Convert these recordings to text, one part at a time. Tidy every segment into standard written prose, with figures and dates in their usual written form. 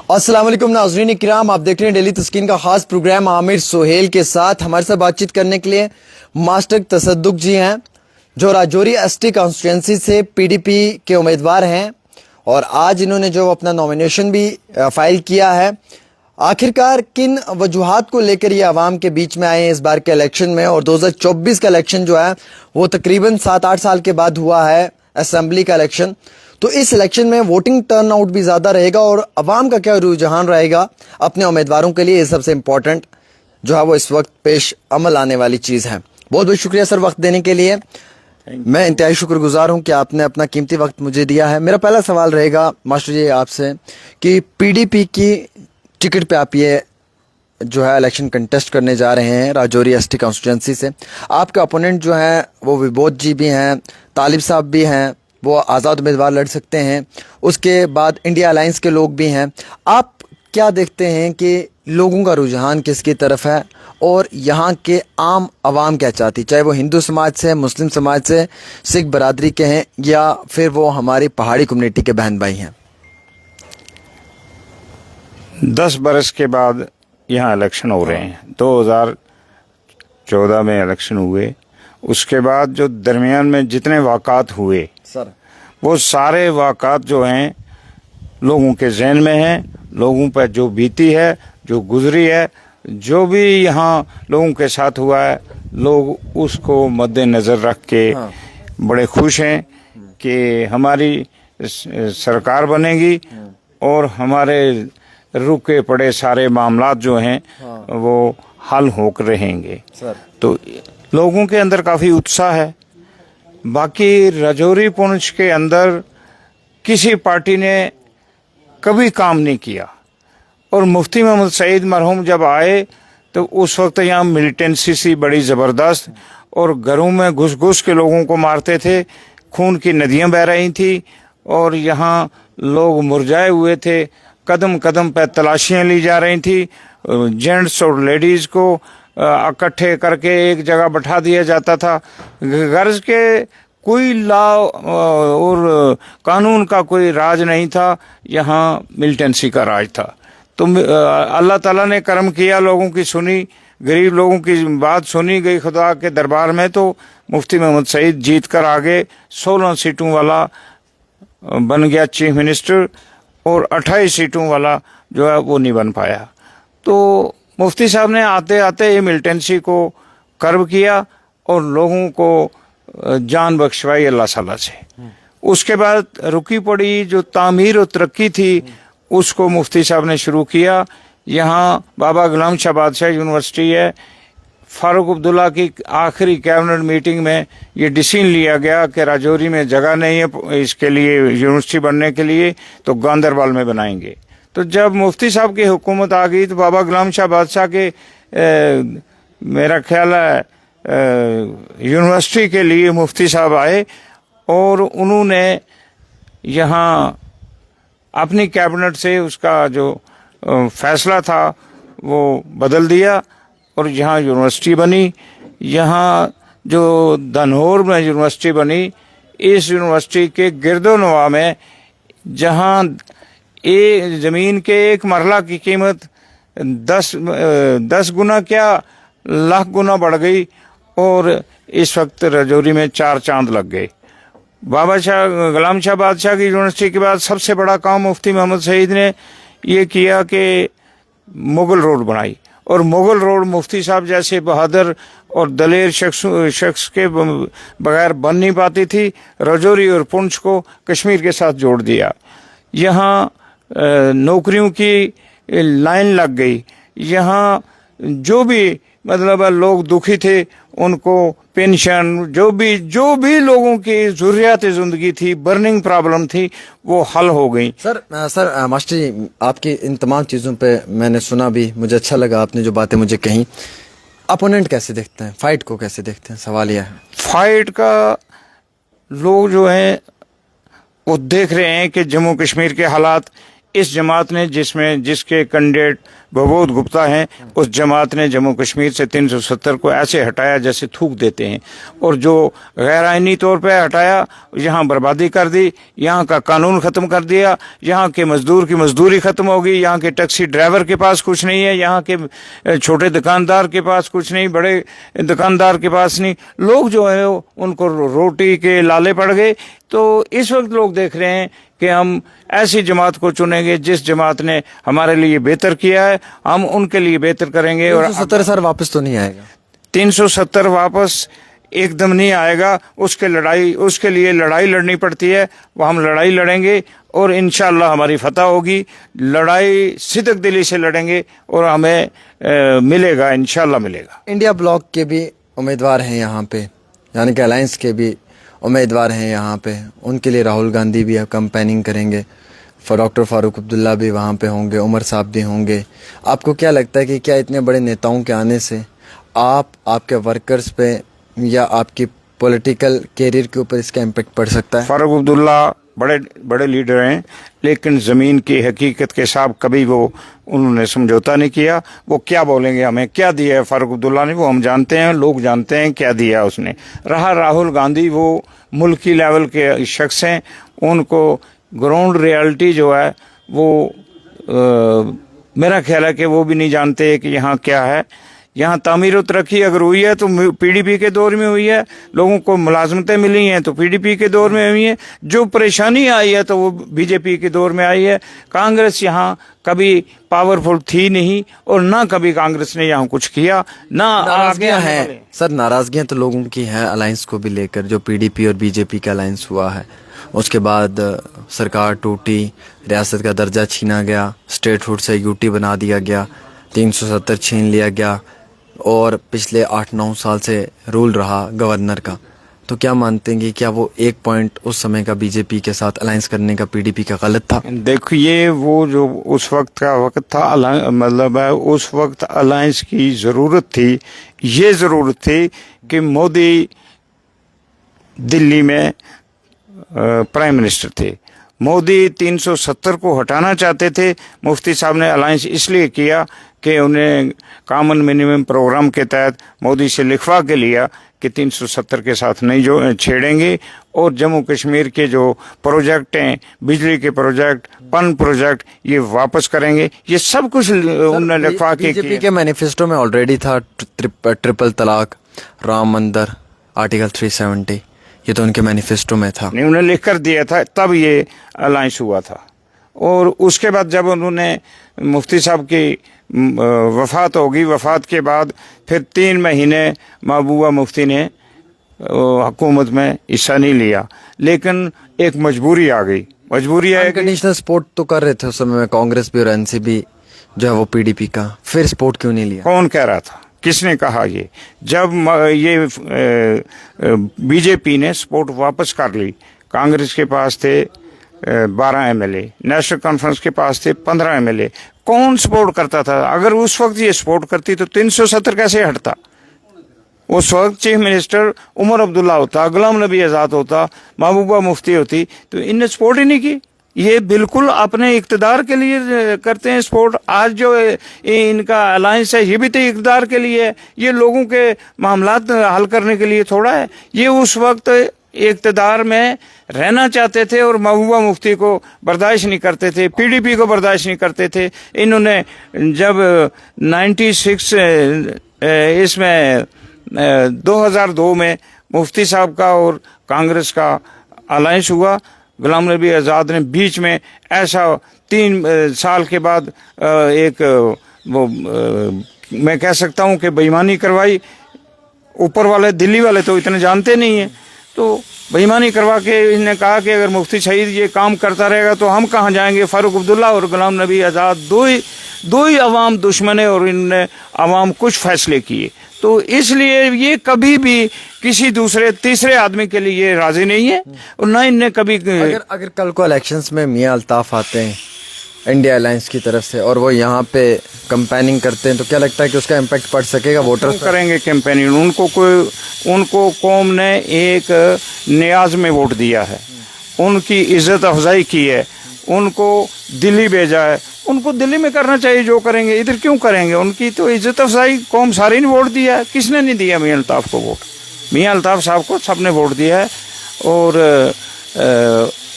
अस्सलाम वालेकुम नाज़रीन किराम, आप देख रहे हैं डेली तस्कीन का खास प्रोग्राम आमिर सोहेल के साथ। हमारे साथ बातचीत करने के लिए मास्टर तसद्दुक जी हैं, जो राजौरी एसटी कॉन्स्टिट्यूंसी से पीडीपी के उम्मीदवार हैं और आज इन्होंने जो अपना नॉमिनेशन भी फाइल किया है। आखिरकार किन वजूहात को लेकर ये आवाम के बीच में आए हैं इस बार के इलेक्शन में, और 2024 का इलेक्शन जो है वो तकरीबन 7-8 साल के बाद हुआ है असेंबली का इलेक्शन। तो इस इलेक्शन में वोटिंग टर्नआउट भी ज़्यादा रहेगा और अवाम का क्या रुझान रहेगा अपने उम्मीदवारों के लिए, ये सबसे इम्पोर्टेंट जो है वो इस वक्त पेश अमल आने वाली चीज़ है। बहुत बहुत शुक्रिया सर वक्त देने के लिए। मैं इंतहाई शुक्रगुजार हूं कि आपने अपना कीमती वक्त मुझे दिया है। मेरा पहला सवाल रहेगा मास्टर जी आपसे कि पीडीपी की टिकट पे आप ये जो है इलेक्शन कंटेस्ट करने जा रहे हैं राजौरी एसटी कॉन्स्टिट्यूंसी से। आपके अपोनेंट जो हैं वो विबोध जी भी हैं, तालिब साहब भी हैं, वो आज़ाद उम्मीदवार लड़ सकते हैं, उसके बाद इंडिया अलायंस के लोग भी हैं। आप क्या देखते हैं कि लोगों का रुझान किसकी तरफ है और यहाँ के आम आवाम क्या चाहती, चाहे वो हिंदू समाज से, मुस्लिम समाज से, सिख बरादरी के हैं या फिर वो हमारी पहाड़ी कम्युनिटी के बहन भाई हैं? 10 बरस के बाद यहाँ इलेक्शन हो रहे हैं। 2014 में इलेक्शन हुए, उसके बाद जो दरमियान में जितने वाक़ात हुए सर, वो सारे वाक़ात जो हैं लोगों के जहन में हैं। लोगों पर जो बीती है, जो गुजरी है, जो भी यहाँ लोगों के साथ हुआ है, लोग उसको मद्देनज़र रख के बड़े खुश हैं कि हमारी सरकार बनेगी और हमारे रुके पड़े सारे मामलात जो हैं वो हल होकर रहेंगे। तो लोगों के अंदर काफ़ी उत्साह है। बाकी राजौरी पुंछ के अंदर किसी पार्टी ने कभी काम नहीं किया, और मुफ्ती मोहम्मद सईद मरहूम जब आए तो उस वक्त यहाँ मिलिटेंसी सी बड़ी ज़बरदस्त, और घरों में घुस घुस के लोगों को मारते थे, खून की नदियाँ बह रही थी और यहाँ लोग मुरझाए हुए थे। कदम कदम पर तलाशियाँ ली जा रही थी, जेंट्स और लेडीज़ को इकट्ठे करके एक जगह बैठा दिया जाता था। गर्ज के कोई लॉ और कानून का कोई राज नहीं था, यहाँ मिलिटेंसी का राज था। तो अल्लाह ताला ने करम किया, लोगों की सुनी, गरीब लोगों की बात सुनी गई खुदा के दरबार में। तो मुफ्ती मोहम्मद सईद जीत कर आगे 16 सीटों वाला बन गया चीफ मिनिस्टर, और 28 सीटों वाला जो है वो नहीं बन पाया। तो मुफ्ती साहब ने आते आते ये मिलिटेंसी को कर्व किया और लोगों को जान बख्शवाई अल्लाह ताला से। उसके बाद रुकी पड़ी जो तामीर और तरक्की थी उसको मुफ्ती साहब ने शुरू किया। यहाँ बाबा गुलाम शाह बादशाह यूनिवर्सिटी है। फारूक अब्दुल्ला की आखिरी कैबिनेट मीटिंग में ये डिसीजन लिया गया कि राजौरी में जगह नहीं है इसके लिए, यूनिवर्सिटी बनने के लिए, तो गांदरबल में बनाएंगे। तो जब मुफ्ती साहब की हुकूमत आ गई तो बाबा गुलाम शाह बादशाह के मेरा ख्याल है यूनिवर्सिटी के लिए मुफ्ती साहब आए और उन्होंने यहाँ अपनी कैबिनेट से उसका जो फैसला था वो बदल दिया और यहाँ यूनिवर्सिटी बनी। यहाँ जो धनौर में यूनिवर्सिटी बनी, इस यूनिवर्सिटी के गिरदोनवा में जहाँ एक ज़मीन के एक मरला की कीमत 10 गुना क्या लाख गुना बढ़ गई, और इस वक्त राजौरी में 4 चांद लग गए। बाबा शाह गुलाम शाह बादशाह की यूनिवर्सिटी के बाद सबसे बड़ा काम मुफ्ती मोहम्मद सईद ने ये किया कि मुगल रोड बनाई, और मुगल रोड मुफ्ती साहब जैसे बहादुर और दलेर शख्स के बगैर बन नहीं पाती थी। राजौरी और पुंछ को कश्मीर के साथ जोड़ दिया। यहाँ नौकरियों की लाइन लग गई। यहाँ जो भी मतलब लोग दुखी थे उनको पेंशन, जो भी लोगों की ज़रूरियात ज़िंदगी थी, बर्निंग प्रॉब्लम थी, वो हल हो गई। सर मास्टर जी, आपकी इन तमाम चीज़ों पे मैंने सुना भी, मुझे अच्छा लगा आपने जो बातें मुझे कही। अपोनेंट कैसे देखते हैं, फाइट को कैसे देखते हैं? सवाल यह है। फाइट का लोग जो हैं वो देख रहे हैं कि जम्मू कश्मीर के हालात इस जमात ने जिसके कैंडिडेट भवोद गुप्ता हैं, उस जमात ने जम्मू कश्मीर से 370 को ऐसे हटाया जैसे थूक देते हैं, और जो गैर आईनी तौर पे हटाया, यहाँ बर्बादी कर दी, यहाँ का कानून ख़त्म कर दिया, यहाँ के मजदूर की मजदूरी ख़त्म हो गई, यहाँ के टैक्सी ड्राइवर के पास कुछ नहीं है, यहाँ के छोटे दुकानदार के पास कुछ नहीं, बड़े दुकानदार के पास नहीं, लोग जो है उनको रोटी के लाले पड़ गए। तो इस वक्त लोग देख रहे हैं कि हम ऐसी जमात को चुनेंगे जिस जमात ने हमारे लिए बेहतर किया है, हम उनके लिए बेहतर करेंगे। और 370 सर वापस तो नहीं आएगा, 370 वापस एकदम नहीं आएगा, उसके लिए लड़ाई लड़नी पड़ती है, वो हम लड़ाई लड़ेंगे और इंशाअल्लाह हमारी फतह होगी। लड़ाई सिद्क दिली से लड़ेंगे और हमें मिलेगा, इंशाअल्लाह मिलेगा। इंडिया ब्लॉक के भी उम्मीदवार हैं यहाँ पे, यानी कि अलायंस के भी उम्मीदवार हैं यहाँ पे, उनके लिए राहुल गांधी भी कैंपेनिंग करेंगे, डॉक्टर फारूक अब्दुल्ला भी वहाँ पे होंगे, उमर साहब भी होंगे। आपको क्या लगता है कि क्या इतने बड़े नेताओं के आने से आपके वर्कर्स पे या आपकी पॉलिटिकल कैरियर के ऊपर इसका इम्पैक्ट पड़ सकता है? फारूक अब्दुल्ला बड़े बड़े लीडर हैं, लेकिन ज़मीन की हकीकत के साथ कभी उन्होंने समझौता नहीं किया। वो क्या बोलेंगे, हमें क्या दिया है फारूक अब्दुल्ला ने, वो हम जानते हैं, लोग जानते हैं क्या दिया उसने। रहा राहुल गांधी, वो मुल्की लेवल के शख्स हैं, उनको ग्राउंड रियलिटी जो है वो मेरा ख्याल है कि वो भी नहीं जानते कि यहाँ क्या है। यहाँ तामीर और तरक्की अगर हुई है तो पीडीपी के दौर में हुई है, लोगों को मुलाजमतें मिली हैं तो पीडीपी के दौर में हुई है, जो परेशानी आई है तो वो बीजेपी के दौर में आई है। कांग्रेस यहाँ कभी पावरफुल थी नहीं और ना कभी कांग्रेस ने यहाँ कुछ किया, ना नाराजगियां हैं सर, नाराजगियां तो लोगों की हैं अलायंस को भी लेकर, जो पीडीपी और बीजेपी का अलायंस हुआ है, उसके बाद सरकार टूटी, रियासत का दर्जा छीना गया, स्टेटहुड से यूटी बना दिया गया, 370 छीन लिया गया और पिछले 8-9 साल से रूल रहा गवर्नर का। तो क्या मानते हैं कि क्या वो एक पॉइंट उस समय का बीजेपी के साथ अलायंस करने का पीडीपी का गलत था? देखिए, वो जो उस वक्त का वक्त था, मतलब है उस वक्त अलायंस की ज़रूरत थी। ये ज़रूरत थी कि मोदी दिल्ली में प्राइम मिनिस्टर थे, मोदी 370 को हटाना चाहते थे। मुफ्ती साहब ने अलायंस इसलिए किया कि उन्हें कॉमन मिनिमम प्रोग्राम के तहत मोदी से लिखवा के लिया कि 370 के साथ नहीं जो छेड़ेंगे, और जम्मू कश्मीर के जो प्रोजेक्ट हैं, बिजली के प्रोजेक्ट, पन प्रोजेक्ट, ये वापस करेंगे। ये सब कुछ उन्होंने लिखवा के बीजेपी के मैनिफेस्टो में ऑलरेडी था ट्रिपल तलाक, राम मंदिर, आर्टिकल 370, ये तो उनके मैनिफेस्टो में था। नहीं, उन्हें लिख कर दिया था, तब ये अलायंस हुआ था। और उसके बाद जब उन्होंने मुफ्ती साहब की वफ़ात होगी, वफ़ात के बाद फिर 3 महीने महबूबा मुफ्ती ने हुकूमत में हिस्सा नहीं लिया, लेकिन एक मजबूरी आ गई। मजबूरी है, अनकंडीशनल सपोर्ट तो कर रहे थे उस समय में कांग्रेस भी और एनसीपी जो है वो पीडीपी का, फिर सपोर्ट क्यों नहीं लिया? कौन कह रहा था, किसने कहा? ये जब ये बीजेपी ने सपोर्ट वापस कर ली, कांग्रेस के पास थे 12 एमएलए, नेशनल कॉन्फ्रेंस के पास थे 15 एमएलए, कौन सपोर्ट करता था? अगर उस वक्त ये सपोर्ट करती तो 370 कैसे हटता? उस वक्त चीफ मिनिस्टर उमर अब्दुल्ला होता, गुलाम नबी आज़ाद होता, महबूबा मुफ्ती होती, तो इनने सपोर्ट ही नहीं की। ये बिल्कुल अपने इक़्तिदार के लिए करते हैं सपोर्ट। आज जो इनका अलायंस है ये भी तो इक़्तिदार के लिए है, ये लोगों के मामलात हल करने के लिए थोड़ा है। ये उस वक्त इक़्तिदार में रहना चाहते थे और महबूबा मुफ्ती को बर्दाश्त नहीं करते थे, पीडीपी को बर्दाश्त नहीं करते थे। इन्होंने जब 96 इसमें 2002 में मुफ्ती साहब का और कांग्रेस का अलायंस हुआ, गुलाम नबी आज़ाद ने बीच में ऐसा 3 साल के बाद मैं कह सकता हूँ कि बेईमानी करवाई। ऊपर वाले दिल्ली वाले तो इतने जानते नहीं हैं, तो बेईमानी करवा के इन्होंने कहा कि अगर मुफ्ती शहीद ये काम करता रहेगा तो हम कहाँ जाएंगे। फारूक अब्दुल्ला और गुलाम नबी आज़ाद दो ही अवाम दुश्मन है और इन्होंने अवाम कुछ फैसले किए। तो इसलिए ये कभी भी किसी दूसरे तीसरे आदमी के लिए राजी नहीं है और ना इनने कभी। अगर कल को इलेक्शंस में मियां अल्ताफ आते हैं इंडिया अलायंस की तरफ से और वो यहाँ पे कैंपेनिंग करते हैं, तो क्या लगता है कि उसका इम्पैक्ट पड़ सकेगा वोटर्स? करेंगे कैंपेनिंग, उनको कौम ने एक न्याज में वोट दिया है, उनकी इज्जत अफजाई की है, उनको दिल्ली भेजा है, उनको दिल्ली में करना चाहिए जो करेंगे, इधर क्यों करेंगे? उनकी तो इज्जत अफजाई कौम सारी ने वोट दिया है, किसने नहीं दिया मियां अल्ताफ को वोट? मियां अल्ताफ साहब को सबने वोट दिया है। और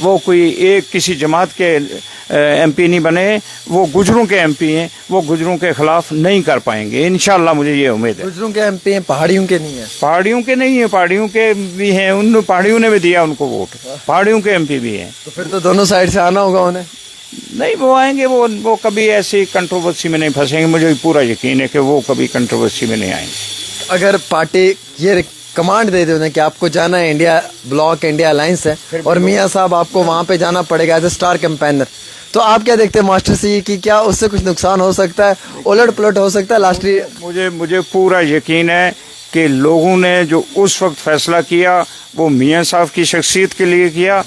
वो कोई एक किसी जमात के एमपी नहीं बने, वो गुजरों के एमपी हैं, वो गुजरों के खिलाफ नहीं कर पाएंगे इंशाल्लाह, मुझे ये उम्मीद है। गुजरों के एमपी हैं, पहाड़ियों के नहीं है? पहाड़ियों के नहीं है, पहाड़ियों के भी हैं, उन पहाड़ियों ने भी दिया उनको वोट, पहाड़ियों के एमपी भी हैं। तो फिर तो दोनों साइड से आना होगा उन्हें। नहीं, वो आएंगे, वो कभी ऐसी कंट्रोवर्सी में नहीं फंसेंगे, मुझे पूरा यकीन है कि वो कभी कंट्रोवर्सी में नहीं आएंगे। अगर पार्टी ये कमांड दे दे उन्हें कि आपको जाना है इंडिया ब्लॉक, इंडिया अलायंस है, और मियां साहब आपको वहां पे जाना पड़ेगा एज ए स्टार कैंपेनर, तो आप क्या देखते हैं मास्टर जी की क्या उससे कुछ नुकसान हो सकता है, उलट पुलट हो सकता है लास्ट? मुझे पूरा यकीन है कि लोगों ने जो उस वक्त फैसला किया वो मियां साहब की शख्सियत के लिए किया।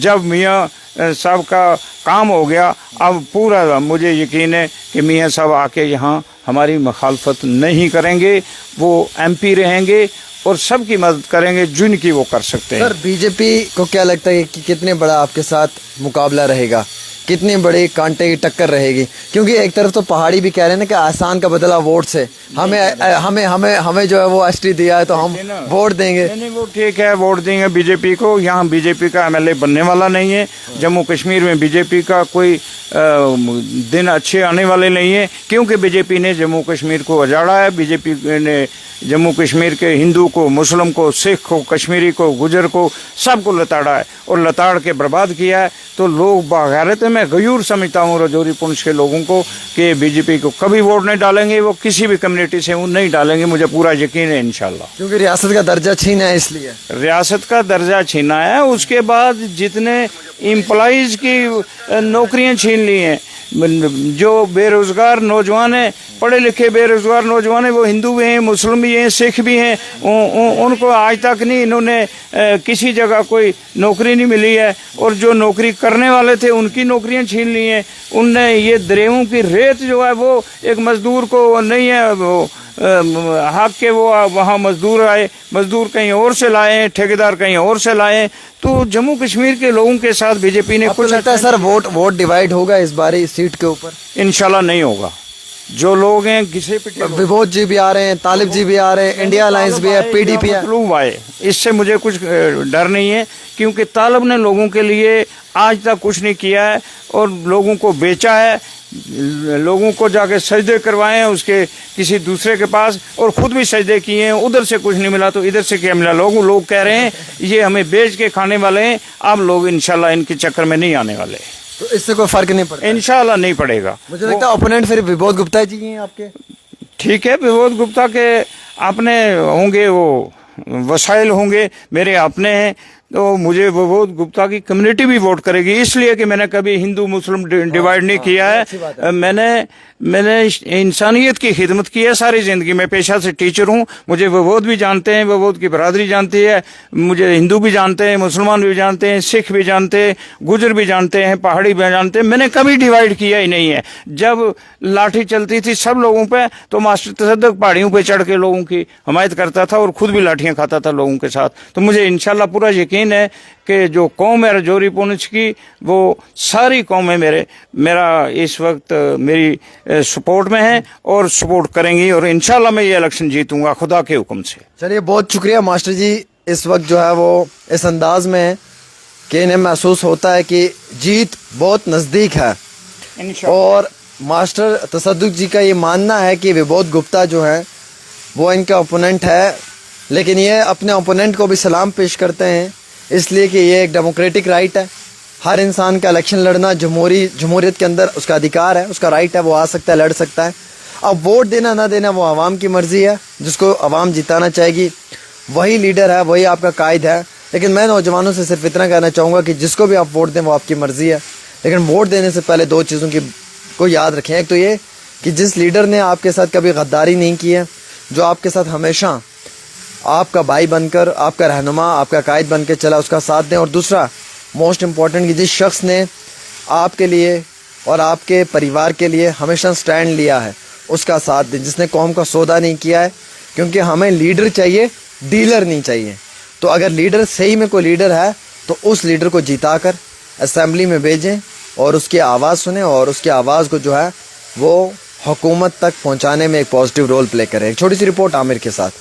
जब मियां साहब का काम हो गया, अब पूरा मुझे यकीन है कि मियां साहब आके यहाँ हमारी मुखालफत नहीं करेंगे, वो एमपी रहेंगे और सबकी मदद करेंगे जिनकी वो कर सकते हैं। सर, बीजेपी को क्या लगता है कि कितने बड़ा आपके साथ मुकाबला रहेगा, कितनी बड़ी कांटे की टक्कर रहेगी? क्योंकि एक तरफ तो पहाड़ी भी कह रहे हैं ना कि आसान का बदला वोट से, हमें जो है वो एसटी दिया है तो हम वोट देंगे। नहीं, वो ठीक है, वोट देंगे बीजेपी को। यहाँ बीजेपी का एमएलए बनने वाला नहीं है। जम्मू कश्मीर में बीजेपी का कोई दिन अच्छे आने वाले नहीं है, क्योंकि बीजेपी ने जम्मू कश्मीर को उजाड़ा है। बीजेपी ने जम्मू कश्मीर के हिंदू को, मुस्लिम को, सिख को, कश्मीरी को, गुजर को, सबको लताड़ा है और लताड़ के बर्बाद किया है। तो लोग बागैरत, मैं गयूर समझता हूँ राजौरी पुंछ के लोगों को कि बीजेपी को कभी वोट नहीं डालेंगे, वो किसी भी कम्युनिटी से वो नहीं डालेंगे, मुझे पूरा यकीन है इंशाल्लाह। क्योंकि रियासत का दर्जा छीना है, इसलिए रियासत का दर्जा छीना है। उसके बाद जितने एम्प्लॉइज की नौकरियां छीन ली हैं, जो बेरोजगार नौजवान हैं, पढ़े लिखे बेरोजगार नौजवान हैं, वो हिंदू भी हैं, मुस्लिम भी हैं, सिख भी हैं, उनको आज तक नहीं इन्होंने किसी जगह कोई नौकरी नहीं मिली है। और जो नौकरी करने वाले थे उनकी नौकरियां छीन ली हैं। उनने ये दरियाओं की रेत जो है वो एक मजदूर को नहीं है वो हक के, वो वहाँ मजदूर आए, मजदूर कहीं और से लाए, ठेकेदार कहीं और से लाए। तो जम्मू कश्मीर के लोगों के साथ बीजेपी ने कुछ लगता है सर वोट डिवाइड होगा इस बार इस सीट के ऊपर? इंशाल्लाह नहीं होगा। जो लोग हैं घिसे पिटे, विभोद जी भी आ रहे हैं, तालिब जी भी आ रहे हैं, इंडिया अलायंस भी है, पीडीपी है, आए, इससे मुझे कुछ डर नहीं है, क्योंकि तालिब ने लोगों के लिए आज तक कुछ नहीं किया है और लोगों को बेचा है, लोगों को जाके सजदे करवाए हैं उसके किसी दूसरे के पास, और खुद भी सजदे किए हैं, उधर से कुछ नहीं मिला तो इधर से क्या मिला। लोग कह रहे हैं ये हमें बेच के खाने वाले हैं। अब लोग इंशाल्लाह इनके चक्कर में नहीं आने वाले, तो इससे कोई फर्क नहीं पड़ता? इंशाल्लाह नहीं पड़ेगा। मुझे लगता है ओपोनेंट फिर विभोद गुप्ता जी हैं आपके। ठीक है, विभोद गुप्ता के अपने होंगे, वो वसाइल होंगे, मेरे अपने हैं, तो मुझे विभोद गुप्ता की कम्युनिटी भी वोट करेगी, इसलिए कि मैंने कभी हिंदू मुस्लिम डिवाइड नहीं किया है। मैंने इंसानियत की खिदमत की है सारी जिंदगी। मैं पेशा से टीचर हूँ, मुझे विभोद भी जानते हैं, विभोद की बरादरी जानती है, मुझे हिंदू भी जानते हैं, मुसलमान भी जानते हैं, सिख भी जानते हैं, गुजर भी जानते हैं, पहाड़ी भी जानते हैं। मैंने कभी डिवाइड किया ही नहीं है। जब लाठी चलती थी सब लोगों पे, तो मास्टर तसद्दुक पहाड़ियों पे चढ़ के लोगों की हमायत करता था और खुद भी लाठियां खाता था लोगों के साथ। तो मुझे इंशाल्लाह पूरा यकीन है कि जो कौम है राजौरी पुंछ की, वो सारी कौमें मेरा इस वक्त मेरी सपोर्ट में है और सपोर्ट करेंगी, और इंशाल्लाह मैं ये इलेक्शन जीतूंगा खुदा के हुक्म से। चलिए, बहुत शुक्रिया मास्टर जी। इस वक्त जो है वो इस अंदाज में है कि इन्हें महसूस होता है कि जीत बहुत नजदीक है, और मास्टर तसद्दुक जी का ये मानना है कि विभोद गुप्ता जो है वो इनका ओपोनेंट है, लेकिन ये अपने ओपोनेंट को भी सलाम पेश करते हैं, इसलिए कि ये एक डेमोक्रेटिक राइट है। हर इंसान का इलेक्शन लड़ना जमहूरियत के अंदर उसका अधिकार है, उसका राइट है, वो आ सकता है, लड़ सकता है। अब वोट देना ना देना वो आवाम की मर्जी है, जिसको आवाम जिताना चाहेगी वही लीडर है, वही आपका कायद है। लेकिन मैं नौजवानों से सिर्फ इतना कहना चाहूँगा कि जिसको भी आप वोट दें वो आपकी मर्जी है, लेकिन वोट देने से पहले दो चीज़ों को याद रखें। एक तो ये कि जिस लीडर ने आपके साथ कभी गद्दारी नहीं की है, जो आपके साथ हमेशा आपका भाई बनकर, आपका रहनुमा, आपका कायद बनकर चला, उसका साथ दें। और दूसरा मोस्ट इम्पॉर्टेंट कि जिस शख्स ने आपके लिए और आपके परिवार के लिए हमेशा स्टैंड लिया है उसका साथ दें, जिसने कौम का सौदा नहीं किया है। क्योंकि हमें लीडर चाहिए, डीलर नहीं चाहिए। तो अगर लीडर सही में कोई लीडर है तो उस लीडर को जिता कर असेंबली में भेजें, और उसकी आवाज़ सुने और उसकी आवाज़ को जो है वो हुकूमत तक पहुंचाने में एक पॉजिटिव रोल प्ले करें। एक छोटी सी रिपोर्ट आमिर के साथ।